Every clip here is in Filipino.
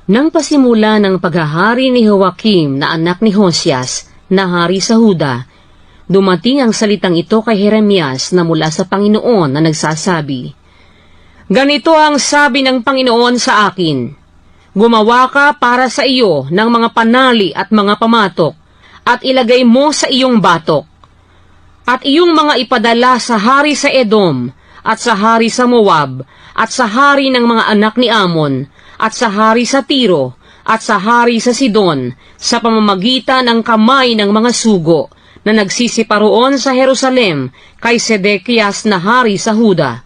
Nang pasimula ng paghahari ni Joaquim na anak ni Josias na hari sa Huda, dumating ang salitang ito kay Jeremias na mula sa Panginoon na nagsasabi, "Ganito ang sabi ng Panginoon sa akin, gumawa ka para sa iyo ng mga panali at mga pamatok, at ilagay mo sa iyong batok, at iyong mga ipadala sa hari sa Edom, at sa hari sa Moab, at sa hari ng mga anak ni Amon, at sa hari sa Tiro, at sa hari sa Sidon, sa pamamagitan ng kamay ng mga sugo, na nagsisiparoon sa Jerusalem kay Sedekias na hari sa Huda.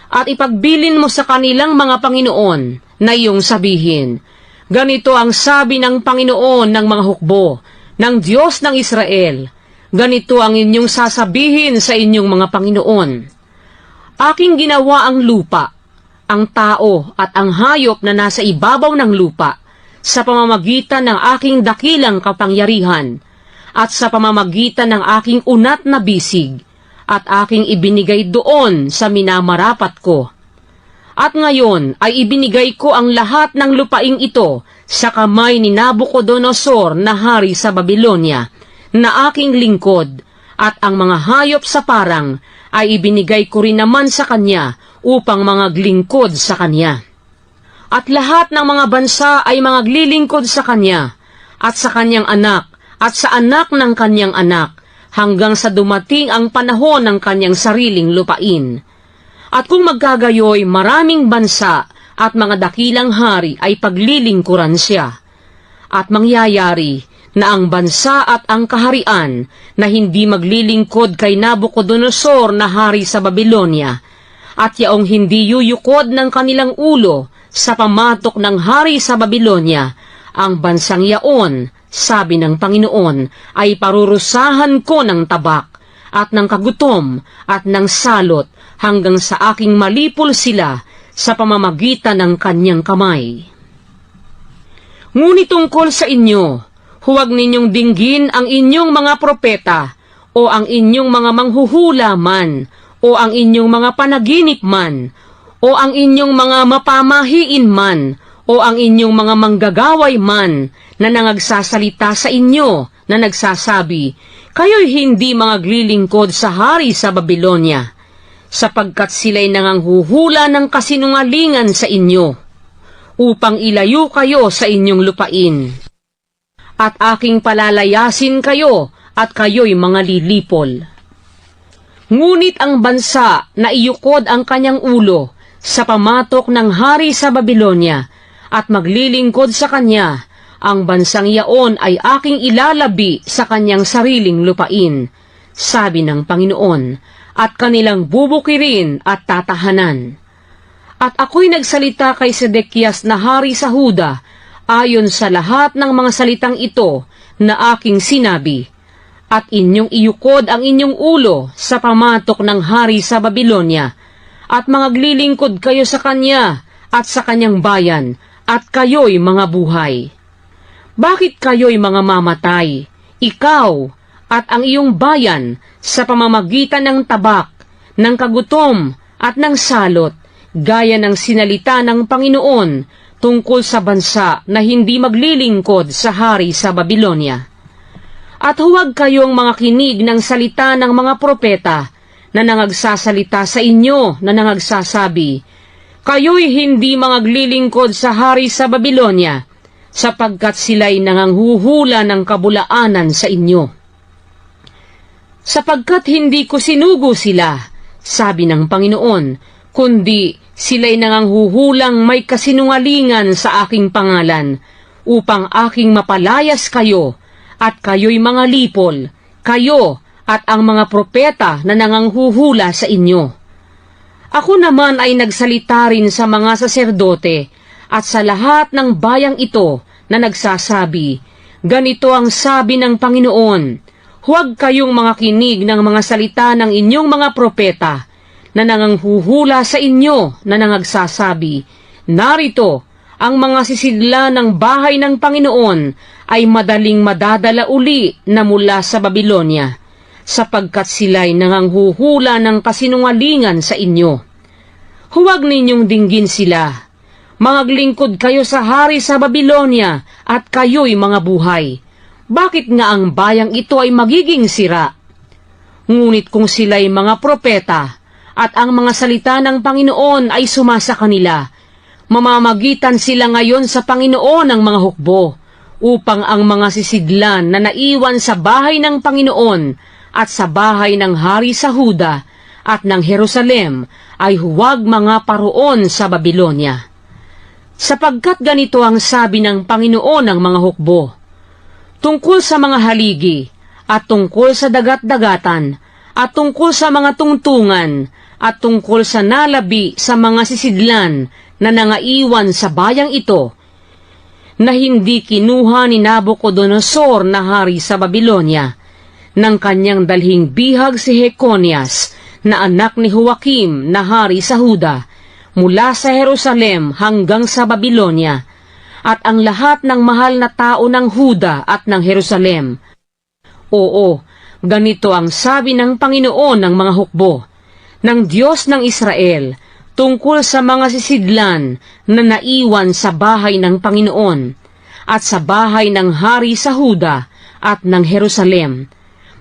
At ipagbilin mo sa kanilang mga Panginoon na iyong sabihin, ganito ang sabi ng Panginoon ng mga hukbo, ng Diyos ng Israel, ganito ang inyong sasabihin sa inyong mga Panginoon. Aking ginawa ang lupa, ang tao at ang hayop na nasa ibabaw ng lupa, sa pamamagitan ng aking dakilang kapangyarihan, at sa pamamagitan ng aking unat na bisig, at aking ibinigay doon sa minamarapat ko. At ngayon ay ibinigay ko ang lahat ng lupaing ito sa kamay ni Nabucodonosor na hari sa Babylonia, na aking lingkod, at ang mga hayop sa parang ay ibinigay ko rin naman sa kanya upang mangaglingkod sa kanya. At lahat ng mga bansa ay mangaglilingkod sa kanya, at sa kanyang anak, at sa anak ng kanyang anak, hanggang sa dumating ang panahon ng kanyang sariling lupain. At kung magkagayoy, maraming bansa at mga dakilang hari ay paglilingkuran siya. At mangyayari na ang bansa at ang kaharian na hindi maglilingkod kay Nabucodonosor na hari sa Babylonia, at yaong hindi yuyukod ng kanilang ulo sa pamatok ng hari sa Babylonia, ang bansang yaon, sabi ng Panginoon, ay parurusahan ko ng tabak, at ng kagutom, at ng salot, hanggang sa aking malipol sila sa pamamagitan ng kanyang kamay. Ngunit tungkol sa inyo, huwag ninyong dinggin ang inyong mga propeta, o ang inyong mga manghuhula man, o ang inyong mga panaginip man, o ang inyong mga mapamahiin man, o ang inyong mga manggagaway man, na nangagsasalita sa inyo, na nagsasabi, kayo'y hindi maglilingkod sa hari sa Babylonia, sapagkat sila'y nanganghuhula ng kasinungalingan sa inyo, upang ilayo kayo sa inyong lupain. At aking palalayasin kayo, at kayo'y mga lilipol. Ngunit ang bansa na iyukod ang kanyang ulo sa pamatok ng hari sa Babylonia, at maglilingkod sa kanya, ang bansang yaon ay aking ilalabi sa kanyang sariling lupain, sabi ng Panginoon, at kanilang bubukirin at tatahanan. At ako'y nagsalita kay Sedekias na hari sa Huda, ayon sa lahat ng mga salitang ito na aking sinabi, at inyong iyukod ang inyong ulo sa pamatok ng hari sa Babylonia, at mangaglilingkod kayo sa kanya at sa kanyang bayan, at kayo'y mga buhay. Bakit kayo'y mga mamatay, ikaw at ang iyong bayan, sa pamamagitan ng tabak, ng kagutom at ng salot, gaya ng sinalita ng Panginoon tungkol sa bansa na hindi maglilingkod sa hari sa Babylonia? At huwag kayong mga kinig ng salita ng mga propeta na nangagsasalita sa inyo, na nangagsasabi, kayo'y hindi maglilingkod sa hari sa Babylonia, sapagkat sila'y nanganghuhula ng kabulaanan sa inyo. Sapagkat hindi ko sinugo sila, sabi ng Panginoon, kundi sila'y nanganghuhulang may kasinungalingan sa aking pangalan, upang aking mapalayas kayo, at kayo'y mga lipol, kayo at ang mga propeta na nanganghuhula sa inyo. Ako naman ay nagsalita rin sa mga saserdote at sa lahat ng bayang ito na nagsasabi, ganito ang sabi ng Panginoon, huwag kayong mga kinig ng mga salita ng inyong mga propeta na nanganghuhula sa inyo, na nangagsasabi, narito, ang mga sisidla ng bahay ng Panginoon ay madaling madadala uli na mula sa Babylonia, sapagkat sila'y nanganghuhula ng kasinungalingan sa inyo. Huwag ninyong dinggin sila. Mangaglingkod kayo sa hari sa Babylonia at kayo'y mga buhay. Bakit nga ang bayang ito ay magiging sira? Ngunit kung sila'y mga propeta at ang mga salita ng Panginoon ay sumasa kanila, mamamagitan sila ngayon sa Panginoon ng mga hukbo, upang ang mga sisidlan na naiwan sa bahay ng Panginoon at sa bahay ng hari sa Huda at ng Jerusalem ay huwag mga paroon sa Babylonia. Sapagkat ganito ang sabi ng Panginoon ng mga hukbo, tungkol sa mga haligi, at tungkol sa dagat-dagatan, at tungkol sa mga tungtungan, at tungkol sa nalabi sa mga sisidlan na nangaiwan sa bayang ito, na hindi kinuha ni Nabucodonosor na hari sa Babylonia, ng kanyang dalhing bihag si Jeconias, na anak ni Joaquim na hari sa Huda, mula sa Jerusalem hanggang sa Babylonia, at ang lahat ng mahal na tao ng Huda at ng Jerusalem. Oo, ganito ang sabi ng Panginoon ng mga hukbo, ng Diyos ng Israel, tungkol sa mga sisidlan na naiwan sa bahay ng Panginoon, at sa bahay ng hari sa Huda at ng Jerusalem,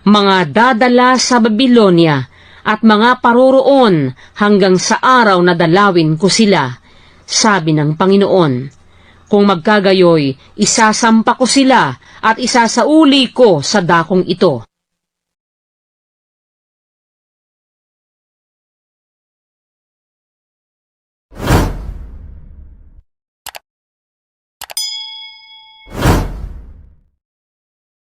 mga dadala sa Babylonia, at mga paroroon hanggang sa araw na dalawin ko sila, sabi ng Panginoon. Kung magkagayoy, isasampa ko sila at isasauli ko sa dakong ito.